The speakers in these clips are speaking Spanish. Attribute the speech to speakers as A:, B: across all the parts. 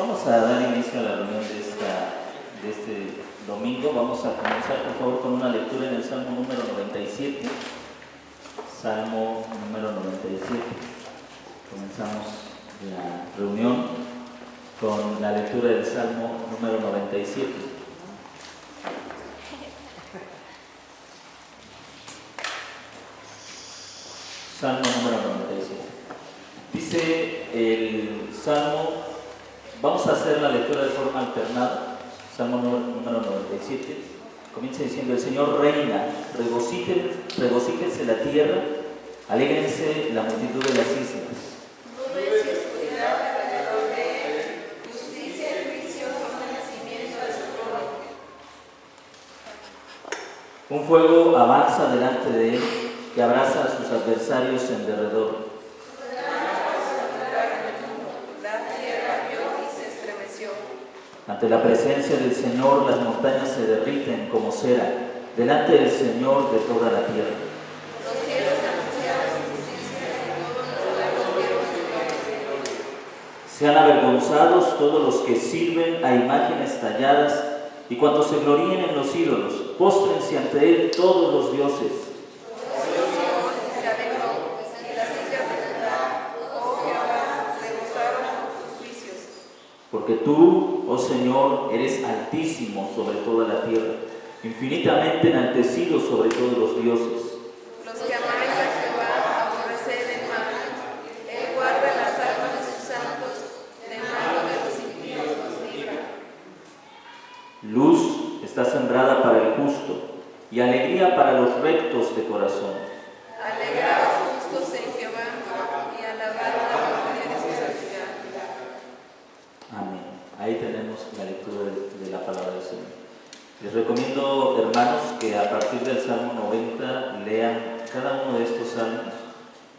A: Vamos a dar inicio a la reunión de este domingo. Vamos a comenzar, por favor, con una lectura en el Salmo número 97. Salmo número 97. Comenzamos la reunión con la lectura del Salmo número 97. Salmo número 97. Dice el Salmo, vamos a hacer la lectura de forma alternada. Salmo número 97. Comienza diciendo: el Señor reina, regocíjense la tierra, alégrense la multitud de las islas.
B: Nubes y oscuridad alrededor de él, justicia y juicio son el nacimiento de su gloria.
A: Un fuego avanza delante de él, que abraza a sus adversarios en derredor.
B: La tierra vio y se estremeció.
A: Ante la presencia del Señor las montañas se derriten como cera, delante del Señor de toda la tierra.
B: Los cielos anunciaron su justicia y todos los pueblos vieron su gloria.
A: Sean avergonzados todos los que sirven a imágenes talladas y cuantos se gloríen en los ídolos. Póstrense ante él todos los dioses.
B: Se alegró y las hijas de Judá, oh Jehová, le gozaron sus juicios.
A: Porque tú, oh Señor, eres altísimo sobre toda la tierra, infinitamente enaltecido sobre todos los dioses.
B: Los que amáis a Jehová, aborreced el mal. Él guarda las almas de sus santos, de mano de los impíos los libra.
A: Luz está sembrada para el justo y alegría para los rectos de corazón.
B: Alegraos justos en Jehová y alabad la gloria de su santidad.
A: Amén. Ahí tenemos la lectura de la palabra del Señor. Les recomiendo, hermanos, que a partir del Salmo 90 lean cada uno de estos salmos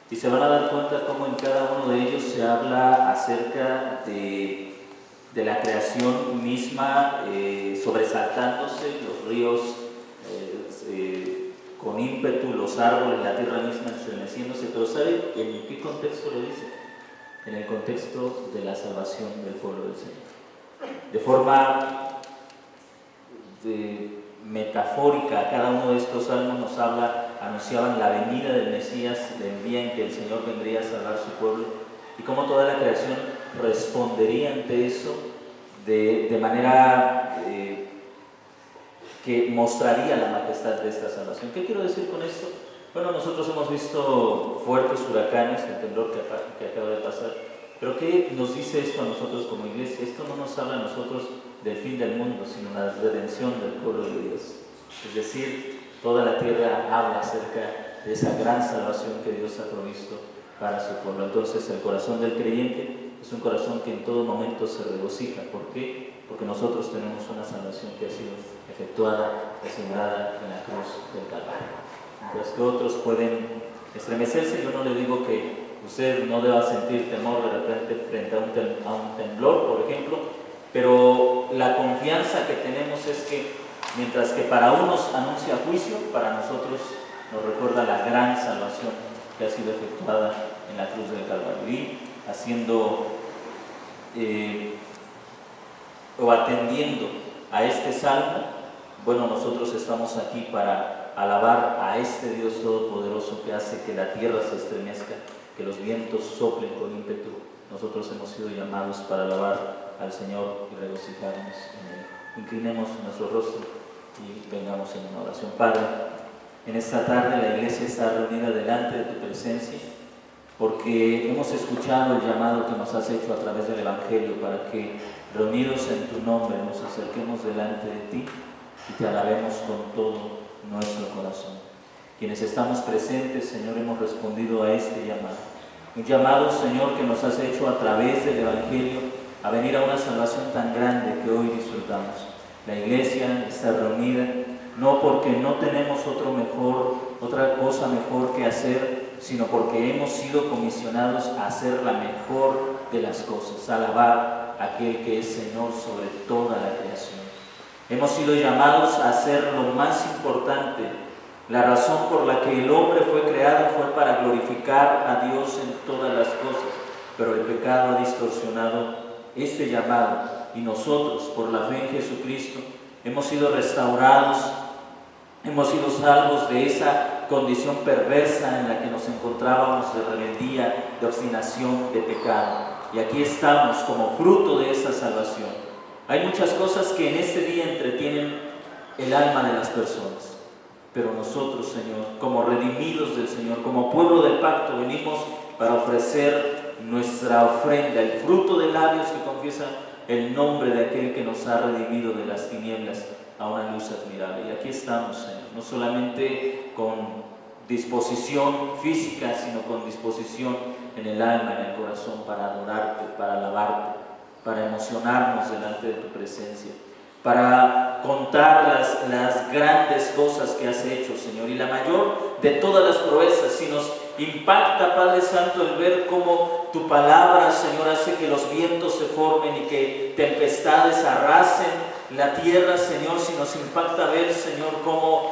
A: y se van a dar cuenta cómo en cada uno de ellos se habla acerca de la creación misma, sobresaltándose, los ríos con ímpetu, los árboles, la tierra misma estremeciéndose. Pero ¿sabe en qué contexto lo dice? En el contexto de la salvación del pueblo del Señor. De forma metafórica, cada uno de estos salmos nos anunciaban la venida del Mesías, el día en que el Señor vendría a salvar su pueblo, y cómo toda la creación respondería ante eso de manera que mostraría la majestad de esta salvación. ¿Qué quiero decir con esto? Bueno, nosotros hemos visto fuertes huracanes, el temblor que acaba de pasar, pero ¿qué nos dice esto a nosotros como iglesia? Esto no nos habla a nosotros del fin del mundo, sino la redención del pueblo de Dios. Es decir, toda la tierra habla acerca de esa gran salvación que Dios ha provisto para su pueblo. Entonces, el corazón del creyente es un corazón que en todo momento se regocija. ¿Por qué? Porque nosotros tenemos una salvación que ha sido efectuada, asegurada en la cruz del Calvario. Mientras que otros pueden estremecerse, yo no le digo que usted no deba sentir temor de repente frente a un temblor, por ejemplo, pero la confianza que tenemos es que mientras que para unos anuncia juicio, para nosotros nos recuerda la gran salvación que ha sido efectuada en la cruz del Calvario. Y haciendo o atendiendo a este salmo, bueno, nosotros estamos aquí para alabar a este Dios todopoderoso que hace que la tierra se estremezca, que los vientos soplen con ímpetu. Nosotros hemos sido llamados para alabar al Señor y regocijarnos en Él. Inclinemos nuestro rostro y vengamos en una oración. Padre, en esta tarde la iglesia está reunida delante de tu presencia porque hemos escuchado el llamado que nos has hecho a través del Evangelio para que, reunidos en tu nombre, nos acerquemos delante de ti y te alabemos con todo nuestro corazón. Quienes estamos presentes, Señor, hemos respondido a este llamado. Un llamado, Señor, que nos has hecho a través del Evangelio a venir a una salvación tan grande que hoy disfrutamos. La iglesia está reunida no porque no tenemos otra cosa mejor que hacer, sino porque hemos sido comisionados a hacer la mejor de las cosas, alabar a aquel que es Señor sobre toda la creación. Hemos sido llamados a hacer lo más importante. La razón por la que el hombre fue creado fue para glorificar a Dios en todas las cosas, pero el pecado ha distorsionado este llamado, y nosotros, por la fe en Jesucristo, hemos sido restaurados, hemos sido salvos de esa condición perversa en la que nos encontrábamos, de rebeldía, de obstinación, de pecado. Y aquí estamos como fruto de esa salvación. Hay muchas cosas que en este día entretienen el alma de las personas, pero nosotros, Señor, como redimidos del Señor, como pueblo del pacto, venimos para ofrecer nuestra ofrenda, el fruto de labios que confiesa el nombre de aquel que nos ha redimido de las tinieblas a una luz admirable. Y aquí estamos, Señor, no solamente con disposición física, sino con disposición en el alma, en el corazón, para adorarte, para alabarte, para emocionarnos delante de tu presencia, para contar las grandes cosas que has hecho, Señor, y la mayor de todas las proezas. Si nos impacta, Padre Santo, el ver cómo tu palabra, Señor, hace que los vientos se formen y que tempestades arrasen la tierra, Señor, si nos impacta ver, Señor, cómo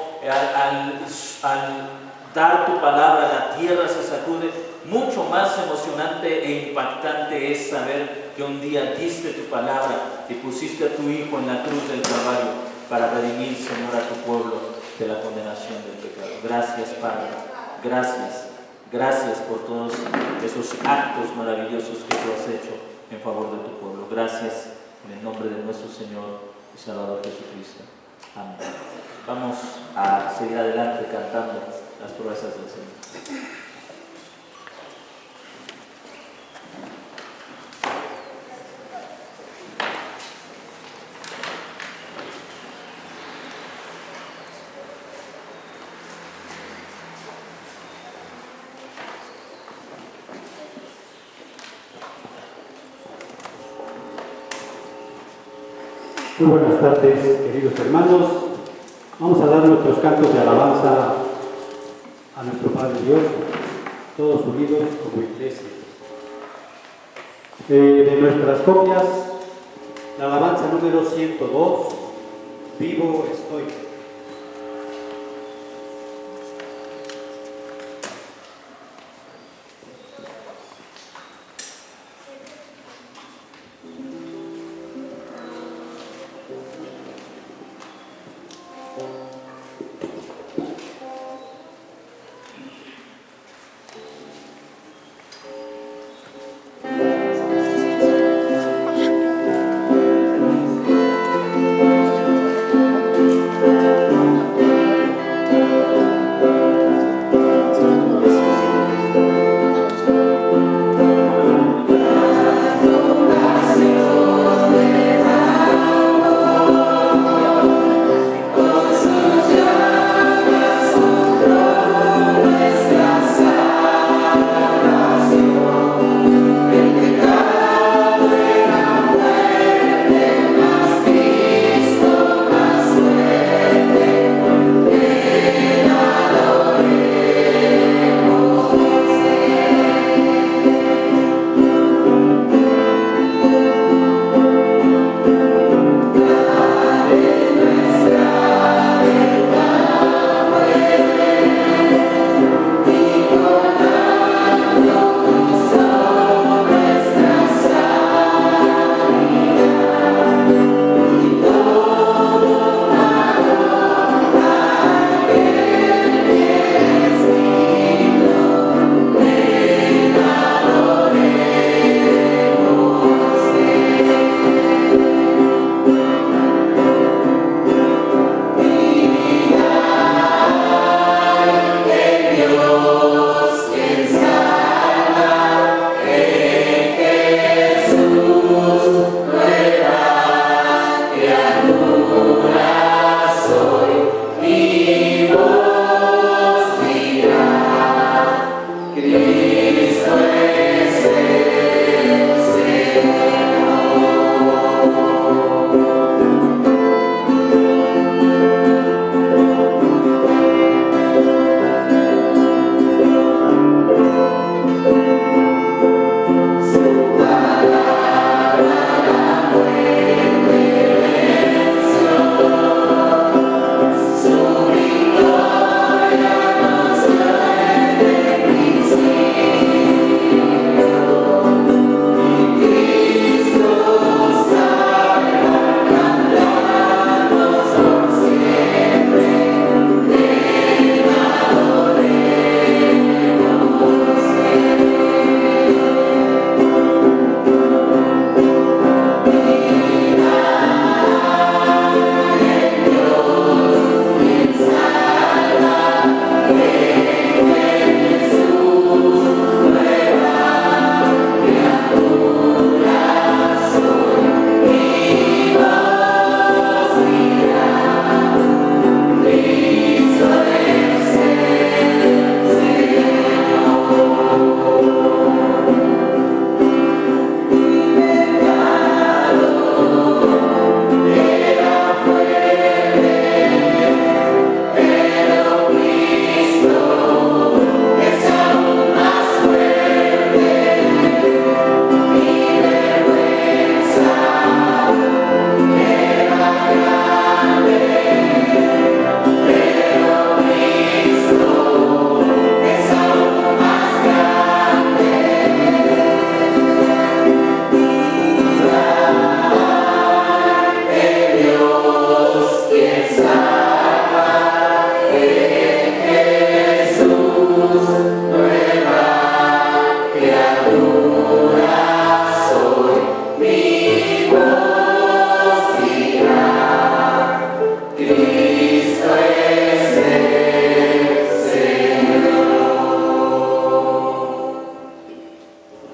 A: al dar tu palabra la tierra se sacude, mucho más emocionante e impactante es saber que un día diste tu palabra y pusiste a tu Hijo en la cruz del Calvario para redimir, Señor, a tu pueblo de la condenación del pecado. Gracias, Padre, gracias por todos esos actos maravillosos que tú has hecho en favor de tu pueblo. Gracias en el nombre de nuestro Señor y Salvador Jesucristo. Amén. Vamos a seguir adelante cantando las proezas del Señor.
C: Muy buenas tardes, queridos hermanos. Vamos a dar nuestros cantos de alabanza a nuestro Padre Dios, todos unidos como iglesia. De nuestras copias, la alabanza número 102, Vivo estoy.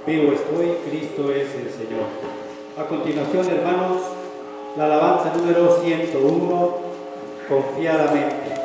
C: vivo estoy, Cristo es el Señor. A continuación, hermanos, la alabanza número 101, confiadamente.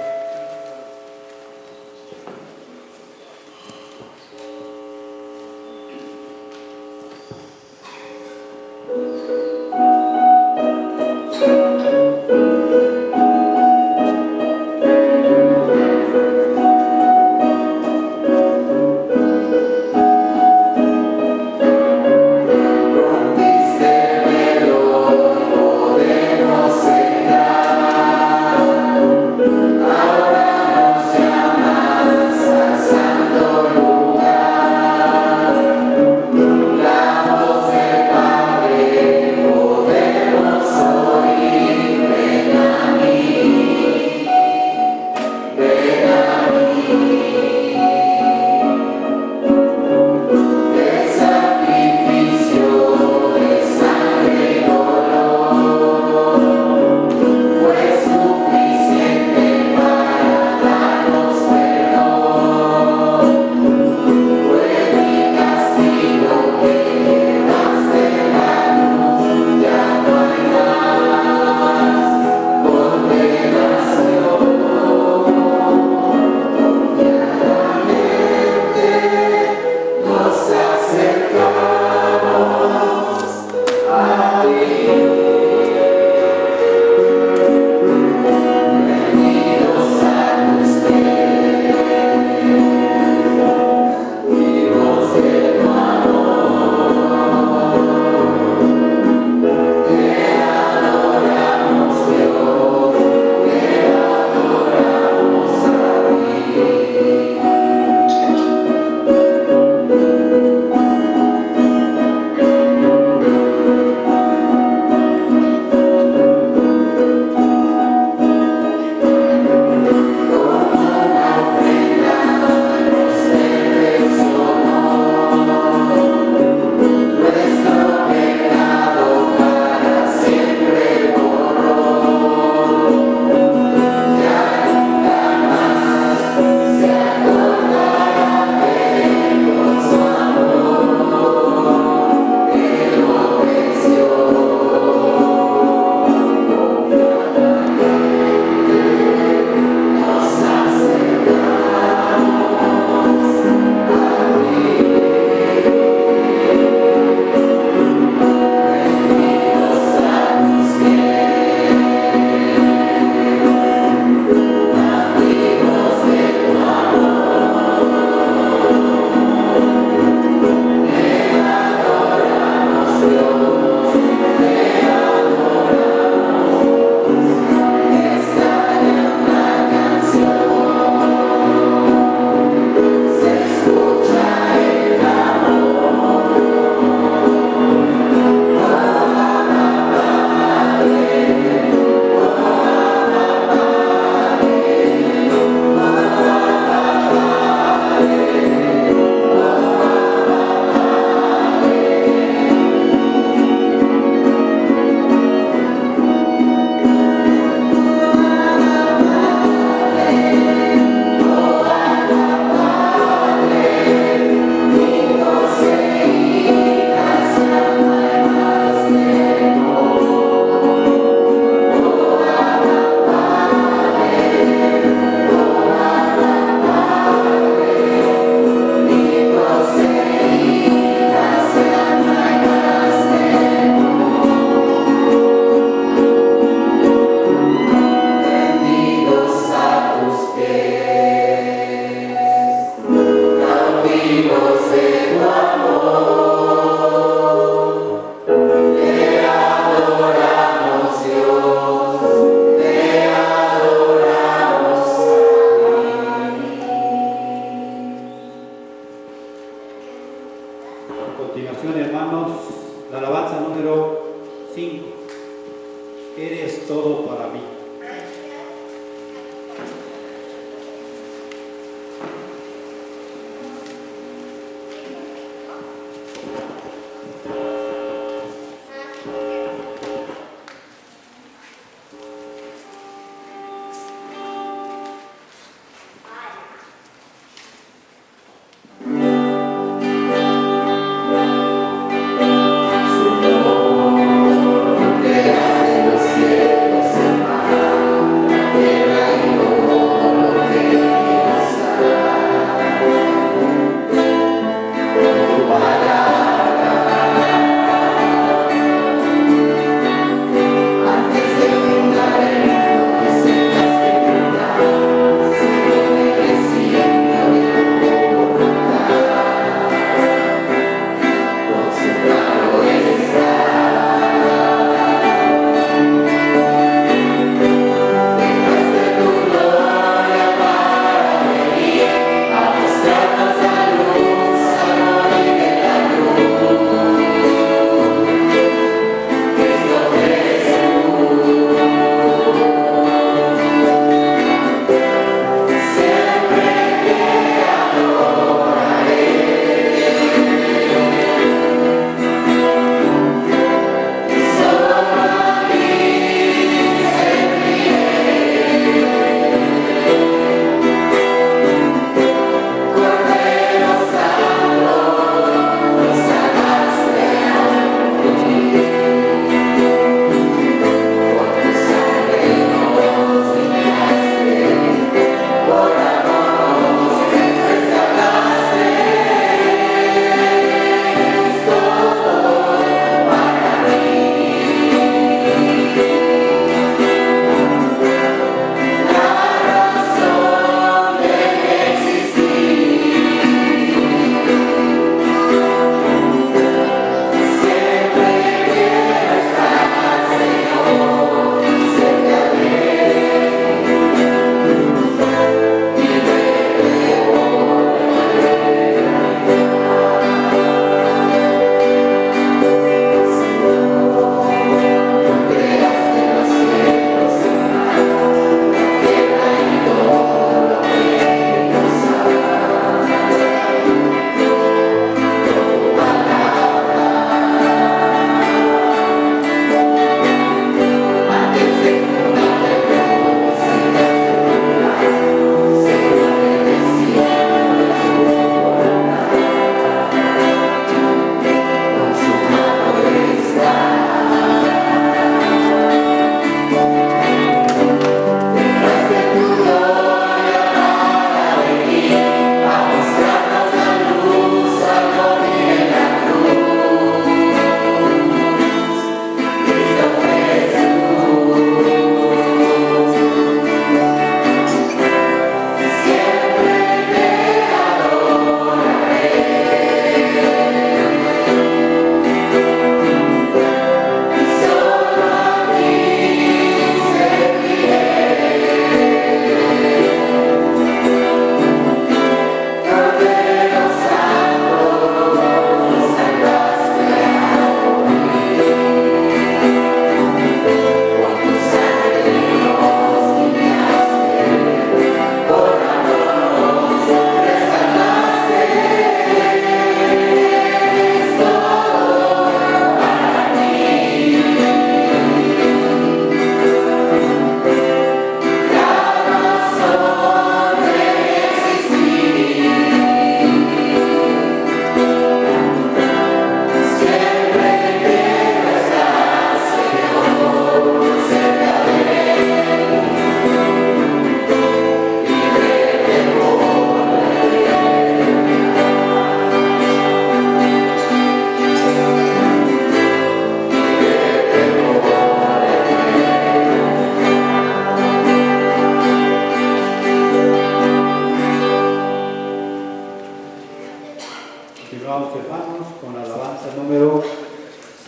C: Continuamos, hermanos, con la alabanza número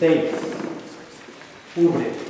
C: 6. Cubre.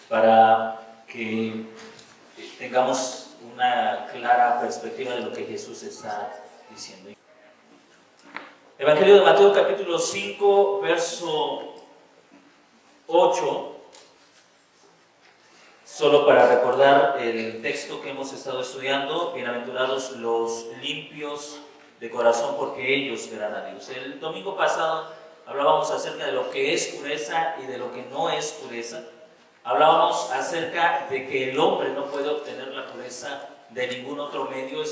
A: Para que tengamos una clara perspectiva de lo que Jesús está diciendo. Evangelio de Mateo capítulo 5, verso 8, solo para recordar el texto que hemos estado estudiando: bienaventurados los limpios de corazón, porque ellos verán a Dios. El domingo pasado hablábamos acerca de lo que es pureza y de lo que no es pureza. Hablábamos acerca de que el hombre no puede obtener la pureza de ningún otro medio.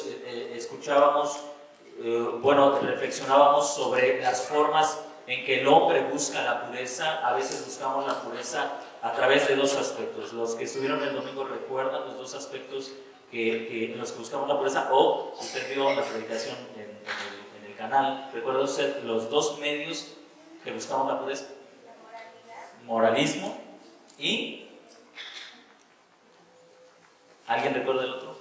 A: Reflexionábamos sobre las formas en que el hombre busca la pureza. A veces buscamos la pureza a través de dos aspectos. Los que estuvieron el domingo recuerdan los dos aspectos en los que buscamos la pureza, o si usted vio la predicación en el canal, recuerda usted los dos medios que buscamos la pureza: moralismo y... ¿alguien recuerda el otro?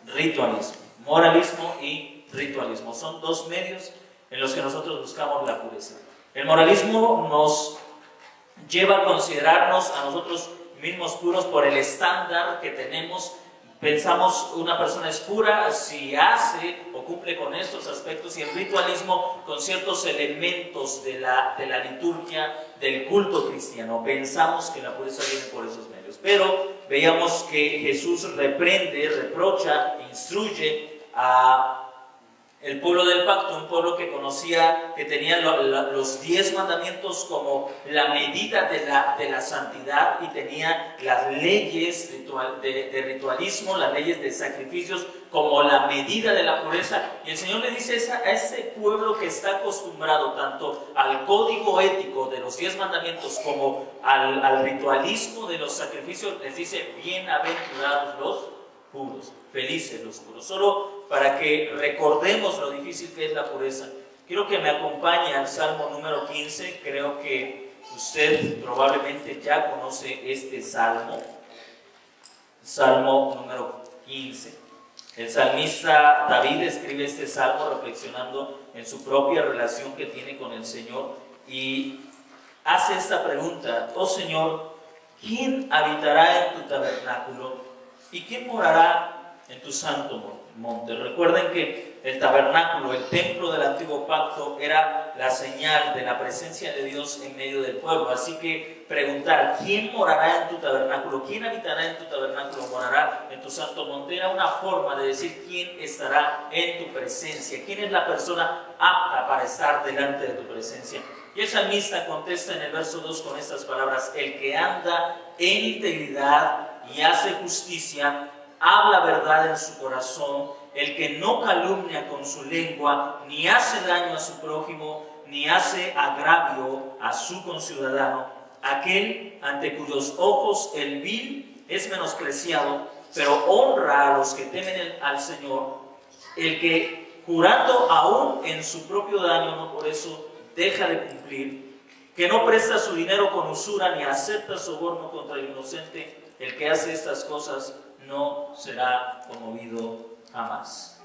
A: Ritualismo. Moralismo y ritualismo son dos medios en los que nosotros buscamos la pureza. El moralismo nos lleva a considerarnos a nosotros mismos puros por el estándar que tenemos. Pensamos una persona es pura si hace o cumple con estos aspectos, y el ritualismo con ciertos elementos de la liturgia, del culto cristiano. Pensamos que la pureza viene por esos medios, pero veíamos que Jesús reprende, reprocha, instruye a El pueblo del pacto, un pueblo que conocía, que tenía los 10 mandamientos como la medida de la santidad, y tenía las leyes de ritualismo, las leyes de sacrificios como la medida de la pureza. Y el Señor le dice a ese pueblo que está acostumbrado tanto al código ético de los 10 mandamientos como al ritualismo de los sacrificios, les dice: bienaventurados los puros, felices los puros. Solo para que recordemos lo difícil que es la pureza, quiero que me acompañe al Salmo número 15. Creo que usted probablemente ya conoce este Salmo, Salmo número 15. El salmista David escribe este Salmo reflexionando en su propia relación que tiene con el Señor, y hace esta pregunta: oh Señor, ¿quién habitará en tu tabernáculo? ¿Y quién morará en tu santo monte? Recuerden que el tabernáculo, el templo del antiguo pacto, era la señal de la presencia de Dios en medio del pueblo. Así que preguntar: ¿quién morará en tu tabernáculo? ¿Quién habitará en tu tabernáculo? ¿Morará en tu santo monte? Era una forma de decir quién estará en tu presencia, quién es la persona apta para estar delante de tu presencia. Y el salmista contesta en el verso 2 con estas palabras: el que anda en integridad y hace justicia, habla verdad en su corazón, el que no calumnia con su lengua, ni hace daño a su prójimo, ni hace agravio a su conciudadano, aquel ante cuyos ojos el vil es menospreciado, pero honra a los que temen al Señor, el que jurando aún en su propio daño, no por eso deja de cumplir, que no presta su dinero con usura, ni acepta soborno contra el inocente. El que hace estas cosas no será conmovido jamás.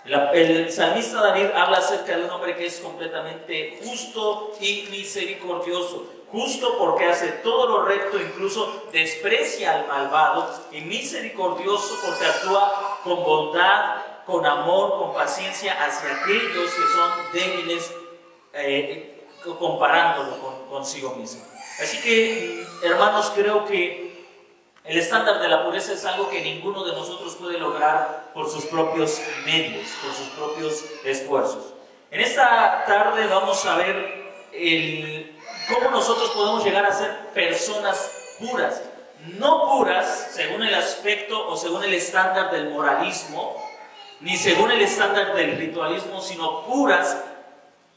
A: El salmista David habla acerca de un hombre que es completamente justo y misericordioso. Justo porque hace todo lo recto, incluso desprecia al malvado, y misericordioso porque actúa con bondad, con amor, con paciencia hacia aquellos que son débiles, comparándolo consigo mismo. Así que, hermanos, creo que el estándar de la pureza es algo que ninguno de nosotros puede lograr por sus propios medios, por sus propios esfuerzos. En esta tarde vamos a ver cómo nosotros podemos llegar a ser personas puras. No puras según el aspecto o según el estándar del moralismo, ni según el estándar del ritualismo, sino puras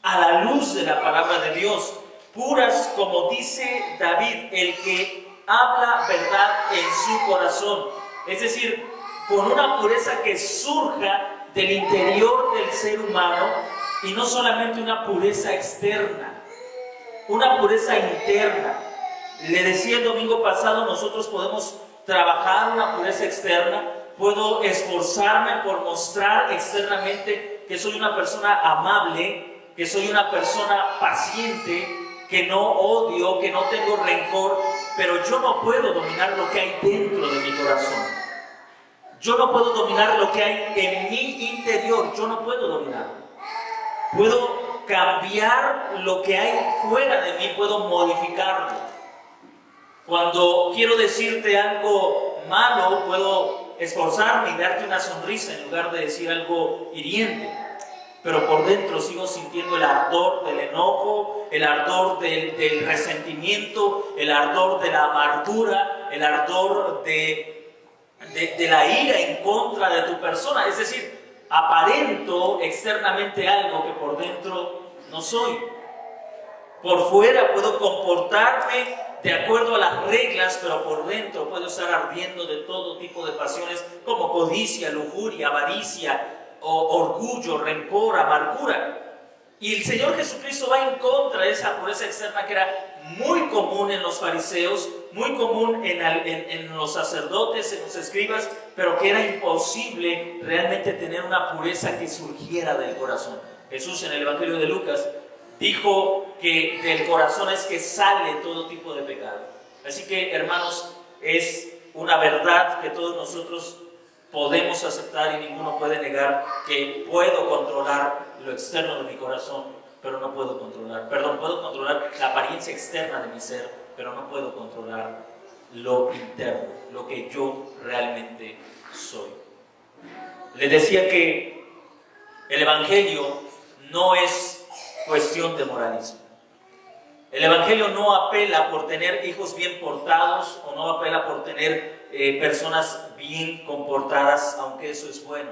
A: a la luz de la palabra de Dios. Puras, como dice David, el que habla verdad en su corazón, es decir, con una pureza que surja del interior del ser humano, y no solamente una pureza externa, una pureza interna. Le decía el domingo pasado, nosotros podemos trabajar una pureza externa. Puedo esforzarme por mostrar externamente que soy una persona amable, que soy una persona paciente, que no odio, que no tengo rencor, pero yo no puedo dominar lo que hay dentro de mi corazón. Yo no puedo dominar lo que hay en mi interior, yo no puedo dominarlo. Puedo cambiar lo que hay fuera de mí, puedo modificarlo. Cuando quiero decirte algo malo, puedo esforzarme y darte una sonrisa en lugar de decir algo hiriente. Pero por dentro sigo sintiendo el ardor del enojo, el ardor del resentimiento, el ardor de la amargura, el ardor de la ira en contra de tu persona. Es decir, aparento externamente algo que por dentro no soy. Por fuera puedo comportarme de acuerdo a las reglas, pero por dentro puedo estar ardiendo de todo tipo de pasiones como codicia, lujuria, avaricia, orgullo, rencor, amargura. Y el Señor Jesucristo va en contra de esa pureza externa que era muy común en los fariseos, muy común en los sacerdotes, en los escribas, pero que era imposible realmente tener una pureza que surgiera del corazón. Jesús en el Evangelio de Lucas dijo que del corazón es que sale todo tipo de pecado. Así que, hermanos, es una verdad que todos nosotros podemos aceptar y ninguno puede negar que puedo controlar lo externo de mi corazón, pero no puedo controlar, puedo controlar la apariencia externa de mi ser, pero no puedo controlar lo interno, lo que yo realmente soy. Les decía que El Evangelio no es cuestión de moralismo. El Evangelio no apela por tener hijos bien portados o no apela por tener personas bien comportadas, aunque eso es bueno.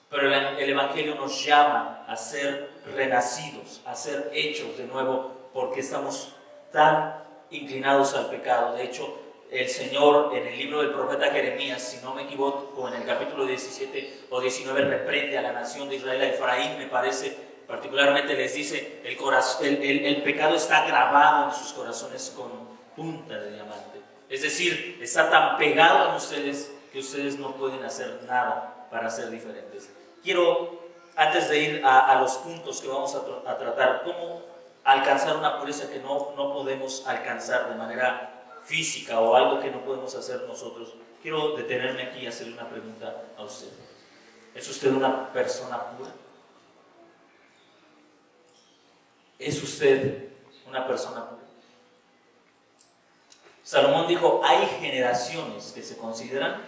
A: Pero el Evangelio nos llama a ser renacidos, a ser hechos de nuevo, porque estamos tan inclinados al pecado. De hecho, el Señor en el libro del profeta Jeremías, si no me equivoco, en el capítulo 17 o 19, reprende a la nación de Israel, a Efraín, me parece, particularmente les dice, el pecado está grabado en sus corazones con punta de diamante. Es decir, está tan pegado en ustedes que ustedes no pueden hacer nada para ser diferentes. Quiero, antes de ir a los puntos que vamos a tratar, cómo alcanzar una pureza que no podemos alcanzar de manera física o algo que no podemos hacer nosotros, quiero detenerme aquí y hacerle una pregunta a usted. ¿Es usted una persona pura? ¿Es usted una persona pura? Salomón dijo, hay generaciones que se consideran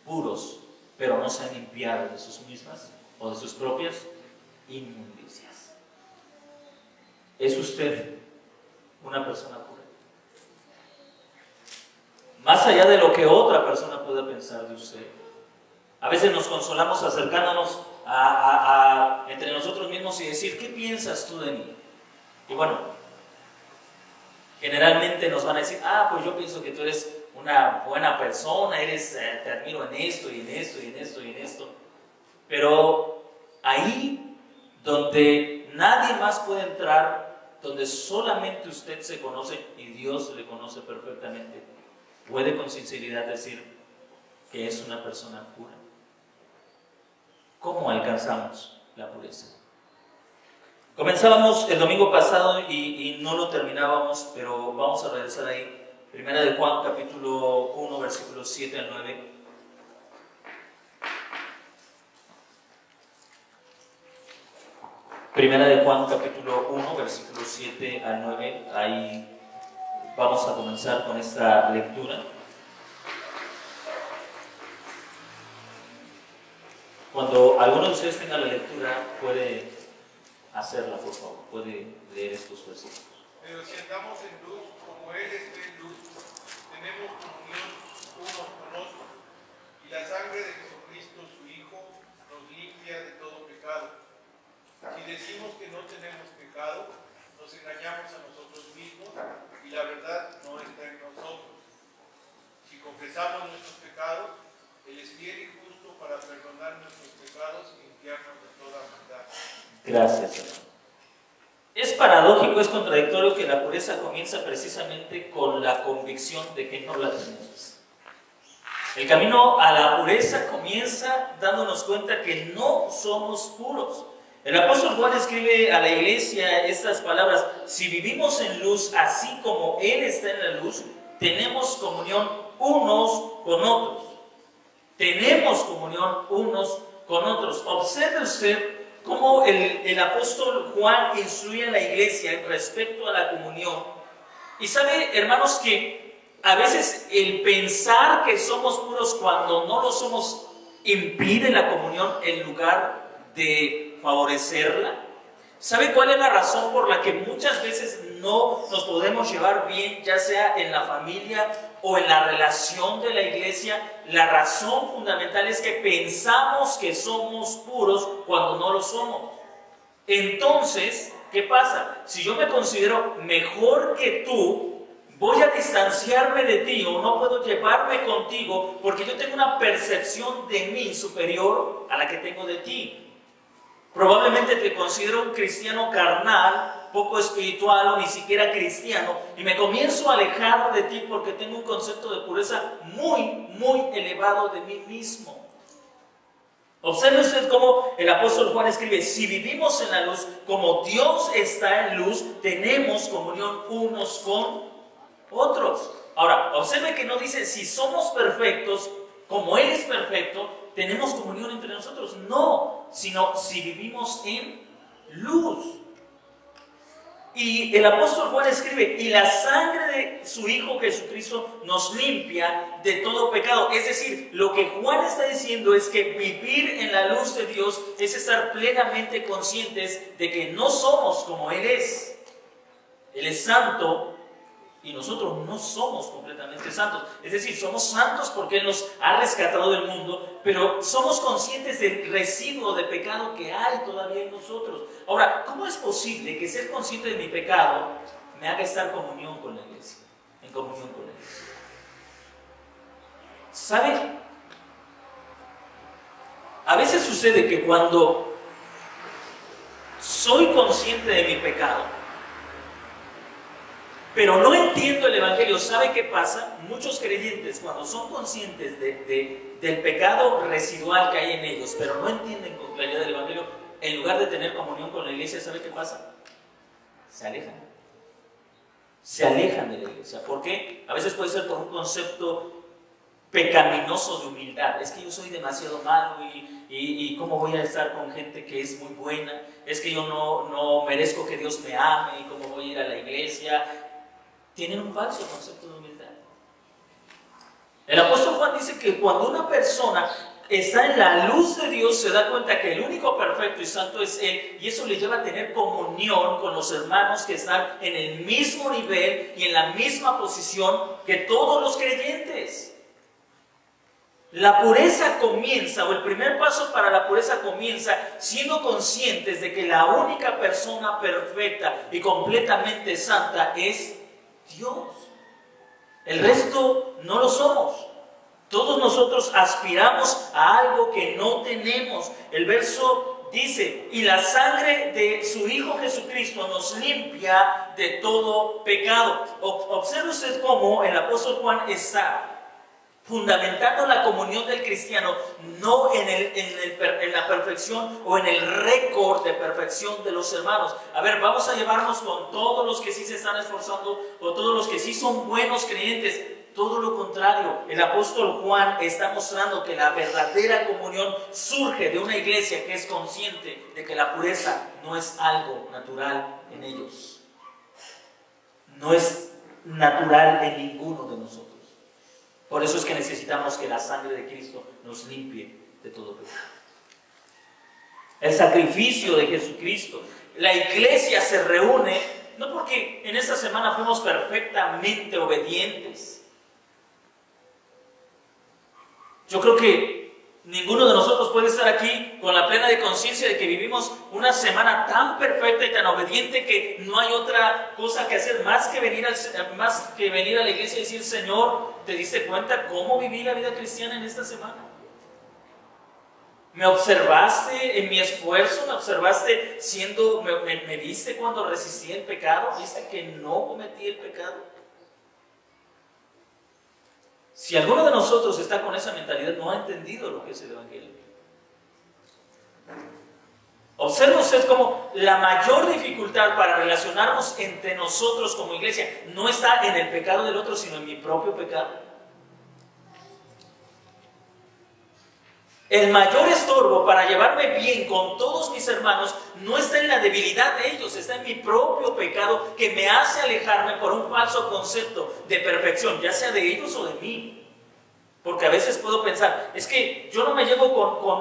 A: puros, pero no se han limpiado de sus mismas o de sus propias inmundicias. ¿Es usted una persona pura? Más allá de lo que otra persona pueda pensar de usted. A veces nos consolamos acercándonos entre nosotros mismos y decir, ¿qué piensas tú de mí? Y bueno, generalmente nos van a decir, pues yo pienso que tú eres una buena persona, te admiro en esto y en esto y en esto y en esto. Pero ahí donde nadie más puede entrar, donde solamente usted se conoce y Dios le conoce perfectamente, puede con sinceridad decir que es una persona pura. ¿Cómo alcanzamos la pureza? Comenzábamos el domingo pasado y no lo terminábamos, pero vamos a regresar ahí. Primera de Juan, capítulo 1, versículos 7 al 9. Primera de Juan, capítulo 1, versículos 7 al 9. Ahí vamos a comenzar con esta lectura. Cuando alguno de ustedes tenga la lectura, puede hacerla, por favor, puede leer estos versículos.
D: Pero si andamos en luz, como Él está en luz, tenemos comunión unos con otros, y la sangre de Jesucristo, su Hijo, nos limpia de todo pecado. Si decimos que no tenemos pecado, nos engañamos a nosotros mismos, y la verdad no está en nosotros. Si confesamos nuestros pecados, Él es fiel y justo para perdonar nuestros pecados y limpiarnos de toda maldad.
A: Gracias, hermano. Es paradójico, es contradictorio que la pureza comienza precisamente con la convicción de que no la tenemos. El camino a la pureza comienza dándonos cuenta que no somos puros. El apóstol Juan escribe a la iglesia estas palabras: si vivimos en luz, así como Él está en la luz, tenemos comunión unos con otros. Tenemos comunión unos con otros. Observe usted cómo el apóstol Juan instruye a la iglesia respecto a la comunión. Y sabe, hermanos, que a veces el pensar que somos puros cuando no lo somos impide la comunión en lugar de favorecerla. ¿Sabe cuál es la razón por la que muchas veces no nos podemos llevar bien, ya sea en la familia o en la relación de la iglesia? La razón fundamental es que pensamos que somos puros cuando no lo somos. Entonces, ¿qué pasa? Si yo me considero mejor que tú, voy a distanciarme de ti o no puedo llevarme contigo porque yo tengo una percepción de mí superior a la que tengo de ti. Probablemente te considero un cristiano carnal, poco espiritual o ni siquiera cristiano, y me comienzo a alejar de ti porque tengo un concepto de pureza muy, muy elevado de mí mismo. Observe usted cómo el apóstol Juan escribe: si vivimos en la luz, como Dios está en luz, tenemos comunión unos con otros. Ahora, observe que no dice si somos perfectos, como Él es perfecto, tenemos comunión entre nosotros. No, sino si vivimos en luz. Y el apóstol Juan escribe, y la sangre de su Hijo Jesucristo nos limpia de todo pecado. Es decir, lo que Juan está diciendo es que vivir en la luz de Dios es estar plenamente conscientes de que no somos como Él es. Él es santo y nosotros no somos completamente santos. Es decir, somos santos porque Él nos ha rescatado del mundo, pero somos conscientes del residuo de pecado que hay todavía en nosotros. Ahora, ¿cómo es posible que ser consciente de mi pecado me haga estar en comunión con la iglesia? En comunión con la iglesia. ¿Saben? A veces sucede que cuando soy consciente de mi pecado, pero no entiendo el Evangelio, ¿sabe qué pasa? Muchos creyentes, cuando son conscientes del pecado residual que hay en ellos, pero no entienden con claridad el Evangelio, en lugar de tener comunión con la iglesia, ¿sabe qué pasa? Se alejan. Se alejan de la iglesia. ¿Por qué? A veces puede ser por un concepto pecaminoso de humildad. Es que yo soy demasiado malo y ¿cómo voy a estar con gente que es muy buena? Es que yo no merezco que Dios me ame y ¿cómo voy a ir a la iglesia? Tienen un falso concepto de humildad. El apóstol Juan dice que cuando una persona está en la luz de Dios, se da cuenta que el único perfecto y santo es Él, y eso le lleva a tener comunión con los hermanos que están en el mismo nivel y en la misma posición que todos los creyentes. La pureza comienza, o el primer paso para la pureza comienza siendo conscientes de que la única persona perfecta y completamente santa es Dios. El resto no lo somos. Todos nosotros aspiramos a algo que no tenemos. El verso dice, y la sangre de su Hijo Jesucristo nos limpia de todo pecado. Observe usted cómo el apóstol Juan está fundamentando la comunión del cristiano no en la perfección o en el récord de perfección de los hermanos. A ver, vamos a llevarnos con todos los que sí se están esforzando o todos los que sí son buenos creyentes. Todo lo contrario, el apóstol Juan está mostrando que la verdadera comunión surge de una iglesia que es consciente de que la pureza no es algo natural en ellos. No es natural en ninguno de nosotros. Por eso es que necesitamos que la sangre de Cristo nos limpie de todo pecado. El sacrificio de Jesucristo. La iglesia se reúne, no porque en esta semana fuimos perfectamente obedientes. Yo creo que ninguno de nosotros puede estar aquí con la plena de conciencia de que vivimos una semana tan perfecta y tan obediente que no hay otra cosa que hacer más que venir a la iglesia y decir, Señor, ¿te diste cuenta cómo viví la vida cristiana en esta semana? ¿Me observaste en mi esfuerzo? ¿Me observaste me viste cuando resistí el pecado? ¿Viste que no cometí el pecado? Si alguno de nosotros está con esa mentalidad, no ha entendido lo que es el Evangelio. Observa usted cómo la mayor dificultad para relacionarnos entre nosotros como iglesia no está en el pecado del otro, sino en mi propio pecado. El mayor estorbo para llevarme bien con todos mis hermanos no está en la debilidad de ellos, está en mi propio pecado que me hace alejarme por un falso concepto de perfección, ya sea de ellos o de mí. Porque a veces puedo pensar, es que yo no me llevo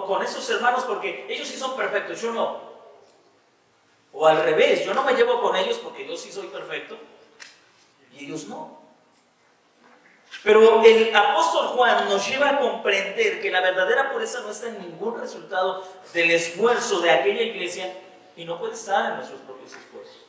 A: con esos hermanos porque ellos sí son perfectos, yo no. O al revés, yo no me llevo con ellos porque yo sí soy perfecto y ellos no. Pero el apóstol Juan nos lleva a comprender que la verdadera pureza no está en ningún resultado del esfuerzo de aquella iglesia y no puede estar en nuestros propios esfuerzos.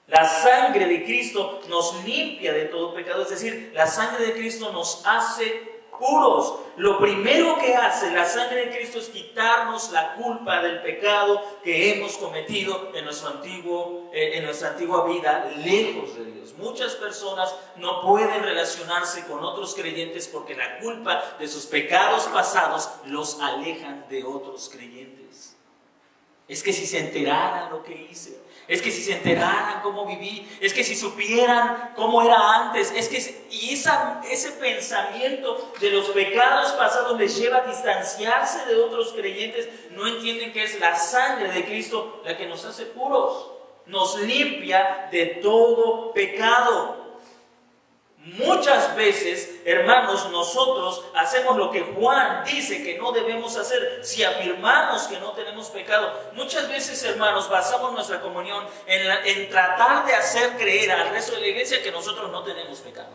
A: La sangre de Cristo nos limpia de todo pecado, es decir, la sangre de Cristo nos hace puros. Lo primero que hace la sangre de Cristo es quitarnos la culpa del pecado que hemos cometido en nuestra antigua vida lejos de Dios. Muchas personas no pueden relacionarse con otros creyentes porque la culpa de sus pecados pasados los alejan de otros creyentes. Es que si se enteraran lo que hice, es que si se enteraran cómo viví, es que si supieran cómo era antes, ese pensamiento de los pecados pasados les lleva a distanciarse de otros creyentes. No entienden que es la sangre de Cristo la que nos hace puros. nos limpia de todo pecado. Muchas veces, hermanos, nosotros hacemos lo que Juan dice que no debemos hacer si afirmamos que no tenemos pecado. Muchas veces, hermanos, basamos nuestra comunión en tratar de hacer creer al resto de la iglesia que nosotros no tenemos pecado.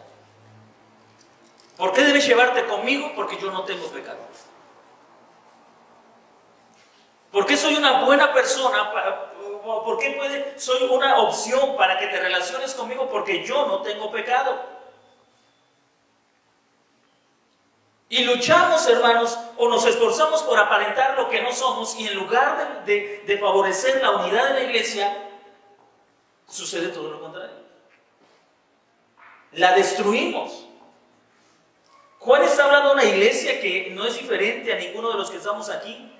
A: ¿Por qué debes llevarte conmigo? Porque yo no tengo pecado. ¿Por qué soy una buena persona? ¿Por qué soy una opción para que te relaciones conmigo? Porque yo no tengo pecado. Y luchamos, hermanos, o nos esforzamos por aparentar lo que no somos, y en lugar de favorecer la unidad de la iglesia, sucede todo lo contrario. La destruimos. Juan está hablando de una iglesia que no es diferente a ninguno de los que estamos aquí.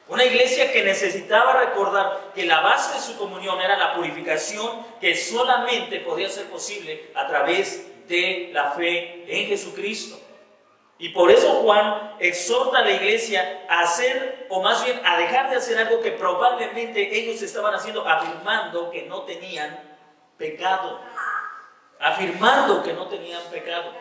A: Una iglesia que necesitaba recordar que la base de su comunión era la purificación, que solamente podía ser posible a través de la fe en Jesucristo. Y por eso Juan exhorta a la iglesia a hacer, o más bien a dejar de hacer algo que probablemente ellos estaban haciendo, afirmando que no tenían pecado. Afirmando que no tenían pecado.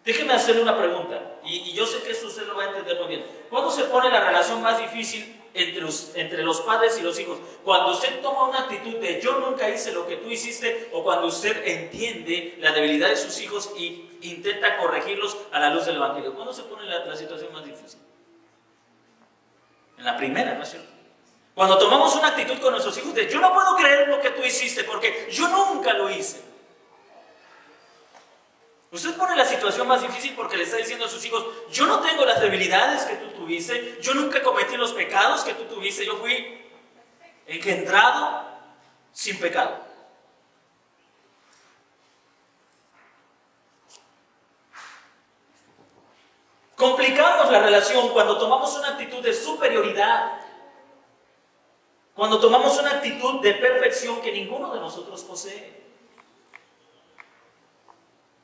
A: Déjeme hacerle una pregunta, y yo sé que eso usted lo va a entender muy bien. ¿Cuándo se pone la relación más difícil entre los padres y los hijos? Cuando usted toma una actitud de yo nunca hice lo que tú hiciste, o cuando usted entiende la debilidad de sus hijos y intenta corregirlos a la luz del Evangelio. ¿Cuándo se pone la situación más difícil? En la primera, ¿no es cierto? Cuando tomamos una actitud con nuestros hijos de yo no puedo creer lo que tú hiciste porque yo nunca lo hice. Usted pone la situación más difícil porque le está diciendo a sus hijos, yo no tengo las debilidades que tú tuviste, yo nunca cometí los pecados que tú tuviste, yo fui engendrado sin pecado. Complicamos la relación cuando tomamos una actitud de superioridad, cuando tomamos una actitud de perfección que ninguno de nosotros posee.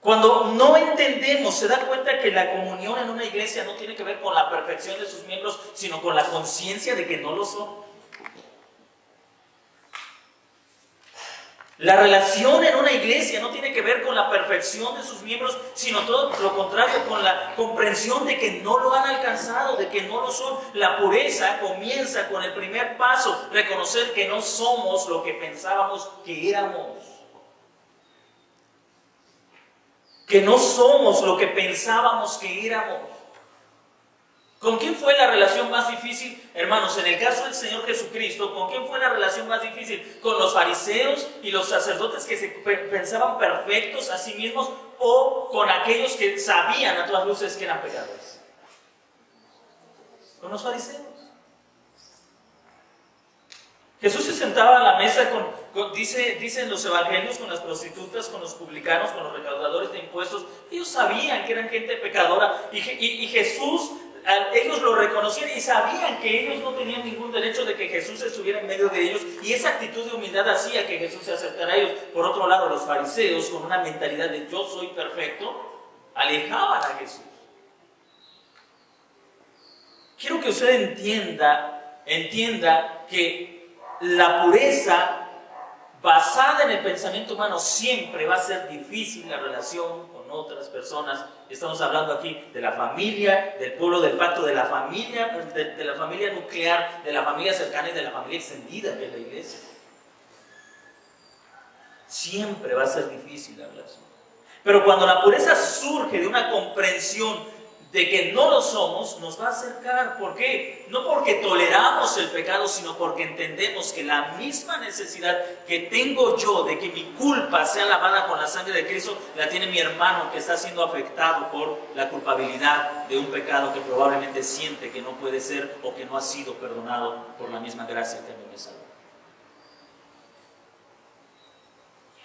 A: Cuando no entendemos, se da cuenta que la comunión en una iglesia no tiene que ver con la perfección de sus miembros, sino con la conciencia de que no lo son. La relación en una iglesia no tiene que ver con la perfección de sus miembros, sino todo lo contrario, con la comprensión de que no lo han alcanzado, de que no lo son. La pureza comienza con el primer paso, reconocer que no somos lo que pensábamos que éramos. Que no somos lo que pensábamos que éramos. ¿Con quién fue la relación más difícil? Hermanos, en el caso del Señor Jesucristo, ¿con quién fue la relación más difícil? ¿Con los fariseos y los sacerdotes que se pensaban perfectos a sí mismos, o con aquellos que sabían a todas luces que eran pecadores? Con los fariseos. Jesús se sentaba a la mesa dicen los evangelios, con las prostitutas, con los publicanos, con los recaudadores de impuestos. Ellos sabían que eran gente pecadora y Jesús, ellos lo reconocían y sabían que ellos no tenían ningún derecho de que Jesús estuviera en medio de ellos, y esa actitud de humildad hacía que Jesús se acercara a ellos. Por otro lado, los fariseos, con una mentalidad de yo soy perfecto, alejaban a Jesús. Quiero que usted entienda que la pureza basada en el pensamiento humano siempre va a ser difícil la relación con otras personas. Estamos hablando aquí de la familia, del pueblo del pacto, de la familia nuclear, de la familia cercana y de la familia extendida que es la iglesia. Siempre va a ser difícil la relación. Pero cuando la pureza surge de una comprensión de que no lo somos, nos va a acercar. ¿Por qué? No porque toleramos el pecado, sino porque entendemos que la misma necesidad que tengo yo de que mi culpa sea lavada con la sangre de Cristo, la tiene mi hermano que está siendo afectado por la culpabilidad de un pecado que probablemente siente que no puede ser, o que no ha sido perdonado por la misma gracia que a mí me salvó.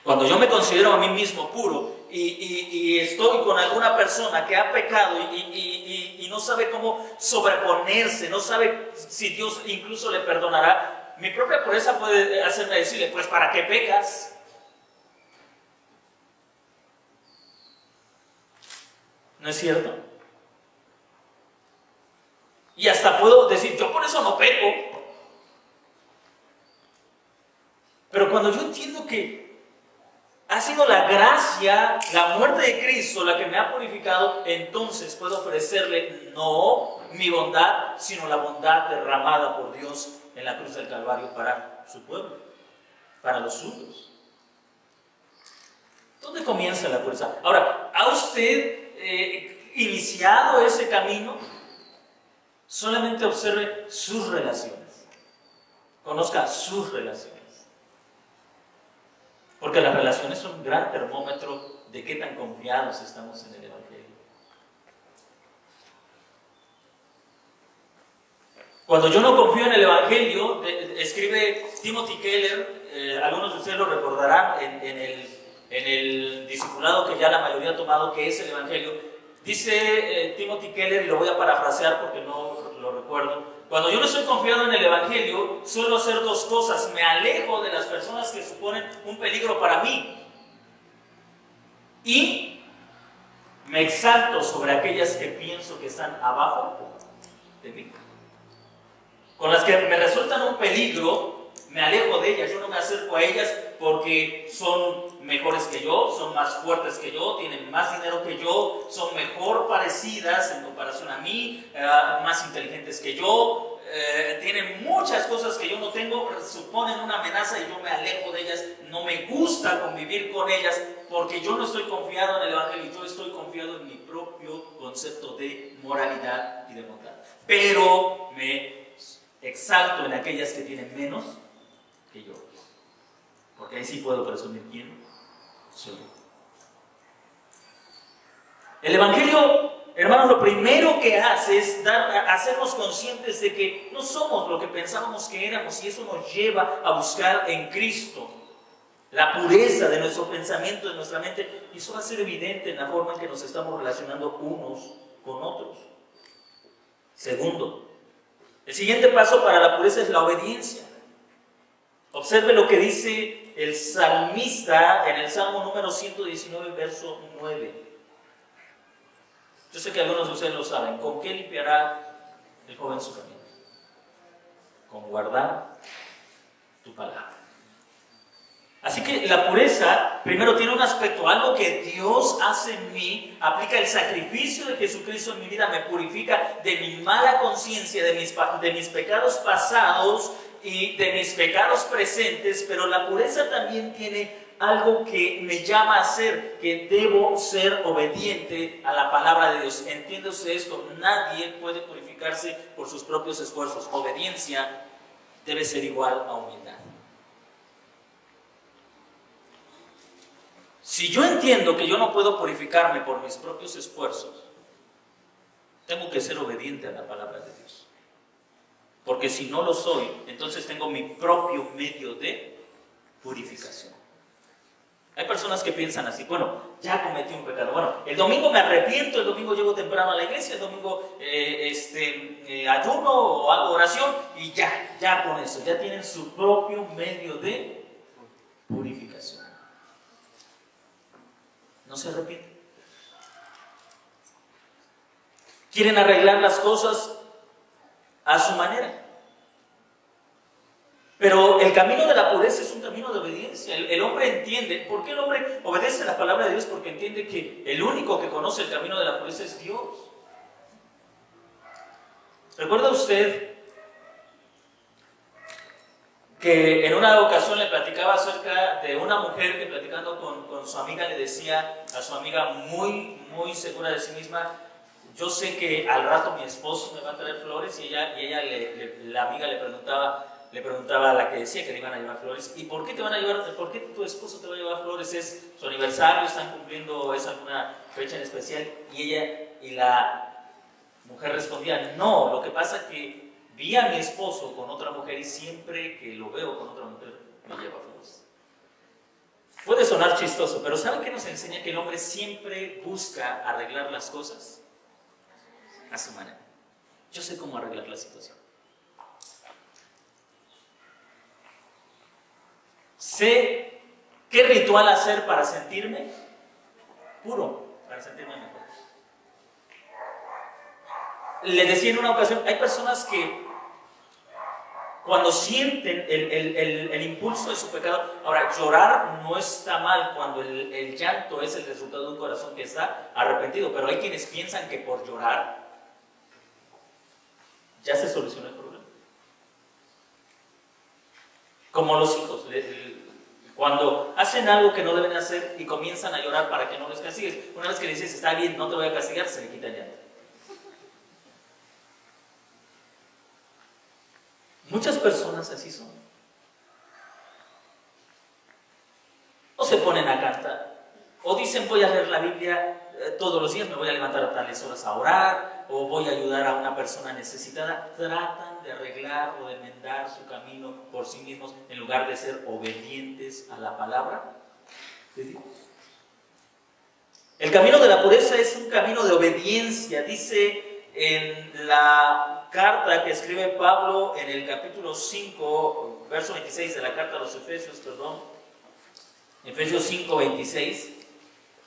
A: Cuando yo me considero a mí mismo puro y estoy con alguna persona que ha pecado y no sabe cómo sobreponerse, no sabe si Dios incluso le perdonará, mi propia pureza puede hacerme decirle, pues ¿para qué pecas? ¿No es cierto? Y hasta puedo decir, yo por eso no peco. que ha sido la gracia, la muerte de Cristo la que me ha purificado, entonces puedo ofrecerle no mi bondad, sino la bondad derramada por Dios en la cruz del Calvario para su pueblo, para los suyos. ¿Dónde comienza la pureza? Ahora, ¿ha usted iniciado ese camino? Solamente observe sus relaciones. Conozca sus relaciones. Porque las relaciones son un gran termómetro de qué tan confiados estamos en el Evangelio. Cuando yo no confío en el Evangelio, escribe Timothy Keller, algunos de ustedes lo recordarán en el discipulado que ya la mayoría ha tomado, que es el Evangelio. Dice Timothy Keller, y lo voy a parafrasear porque no lo recuerdo: cuando yo no estoy confiado en el Evangelio, suelo hacer dos cosas: me alejo de las personas que suponen un peligro para mí y me exalto sobre aquellas que pienso que están abajo de mí. Con las que me resultan un peligro, me alejo de ellas, yo no me acerco a ellas porque son mejores que yo, son más fuertes que yo, tienen más dinero que yo, son mejor parecidas en comparación a mí, más inteligentes que yo, tienen muchas cosas que yo no tengo, suponen una amenaza y yo me alejo de ellas. No me gusta convivir con ellas porque yo no estoy confiado en el Evangelio, yo estoy confiado en mi propio concepto de moralidad y de bondad. Pero me exalto en aquellas que tienen menos que yo, porque ahí sí puedo presumir quién soy. El Evangelio, hermanos, lo primero que hace es hacernos conscientes de que no somos lo que pensábamos que éramos, y eso nos lleva a buscar en Cristo la pureza de nuestro pensamiento, de nuestra mente, y eso va a ser evidente en la forma en que nos estamos relacionando unos con otros. Segundo, el siguiente paso para la pureza es la obediencia. Observe lo que dice el salmista en el Salmo número 119, verso 9. Yo sé que algunos de ustedes lo saben. ¿Con qué limpiará el joven su camino? Con guardar tu palabra. Así que la pureza primero tiene un aspecto, algo que Dios hace en mí, aplica el sacrificio de Jesucristo en mi vida, me purifica de mi mala conciencia, de mis pecados pasados y de mis pecados presentes, pero la pureza también tiene algo que me llama a ser, que debo ser obediente a la palabra de Dios. Entiéndase esto, nadie puede purificarse por sus propios esfuerzos. Obediencia debe ser igual a humildad. Si yo entiendo que yo no puedo purificarme por mis propios esfuerzos, tengo que ser obediente a la palabra de Dios. Porque si no lo soy, entonces tengo mi propio medio de purificación. Hay personas que piensan así: bueno, ya cometí un pecado, bueno, el domingo me arrepiento, el domingo llego temprano a la iglesia, el domingo ayuno o hago oración y ya con eso, ya tienen su propio medio de purificación. No se arrepienten. Quieren arreglar las cosas a su manera. Pero el camino de la pureza es un camino de obediencia. El hombre entiende. ¿Por qué el hombre obedece a la palabra de Dios? Porque entiende que el único que conoce el camino de la pureza es Dios. ¿Recuerda usted que en una ocasión le platicaba acerca de una mujer que, platicando con su amiga, le decía a su amiga, muy segura de sí misma: yo sé que al rato mi esposo me va a traer flores? Y la amiga le preguntaba a la que decía que le iban a llevar flores: ¿y por qué tu esposo te va a llevar flores? ¿Es su aniversario? ¿Están cumpliendo? ¿Es alguna fecha en especial? Y la mujer respondía: no, lo que pasa es que vi a mi esposo con otra mujer y siempre que lo veo con otra mujer me lleva flores. Puede sonar chistoso, pero ¿saben qué nos enseña? Que el hombre siempre busca arreglar las cosas a su manera. Yo sé cómo arreglar la situación. Sé qué ritual hacer para sentirme puro, para sentirme mejor. Le decía en una ocasión, hay personas que Cuando sienten el impulso de su pecado. Ahora, llorar no está mal cuando el llanto es el resultado de un corazón que está arrepentido, pero hay quienes piensan que por llorar ya se soluciona el problema. Como los hijos, cuando hacen algo que no deben hacer y comienzan a llorar para que no les castigues, una vez que le dices, está bien, no te voy a castigar, se le quita el llanto. Muchas personas así son. O se ponen a cantar, o dicen voy a leer la Biblia todos los días, me voy a levantar a tales horas a orar, o voy a ayudar a una persona necesitada. Tratan de arreglar o de enmendar su camino por sí mismos en lugar de ser obedientes a la palabra de Dios. El camino de la pureza es un camino de obediencia. Dice en la carta que escribe Pablo en el capítulo 5, verso 26 de la carta a los Efesios, Efesios 5, 26,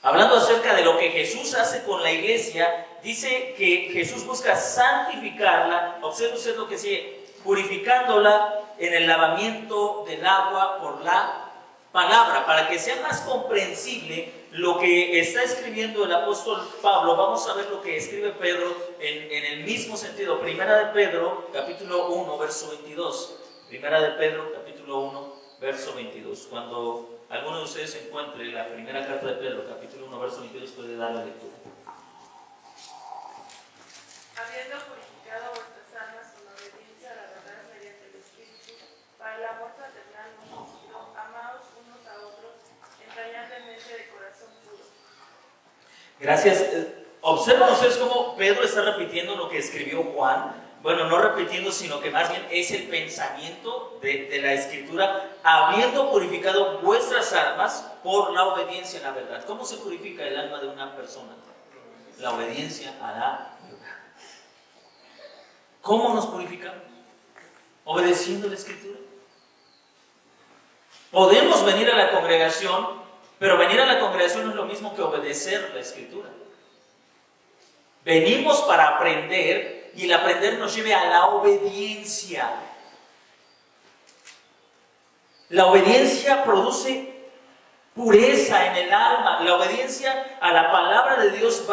A: hablando acerca de lo que Jesús hace con la iglesia, dice que Jesús busca santificarla, observe usted lo que sigue, purificándola en el lavamiento del agua por la palabra, para que sea más comprensible lo que está escribiendo el apóstol Pablo. Vamos a ver lo que escribe Pedro en el mismo sentido. Primera de Pedro, capítulo 1, verso 22. Primera de Pedro, capítulo 1, verso 22. Cuando alguno de ustedes encuentre la primera carta de Pedro, capítulo 1, verso 22, puede darle lectura.
B: Habiendo purificado vuestras almas con obediencia a la verdad mediante el Espíritu, para el amor fraternal ungido, amaos unos a otros, entrañablemente de corazón puro.
A: Gracias. Observen ustedes cómo Pedro está repitiendo lo que escribió Juan. Bueno, no repitiendo, sino que más bien es el pensamiento de la Escritura, habiendo purificado vuestras almas por la obediencia a la verdad. ¿Cómo se purifica el alma de una persona? La obediencia a la verdad. ¿Cómo nos purificamos? Obedeciendo la Escritura. Podemos venir a la congregación, pero venir a la congregación no es lo mismo que obedecer la Escritura. Venimos para aprender, y el aprender nos lleve a la obediencia. La obediencia produce pureza en el alma. La obediencia a la palabra de Dios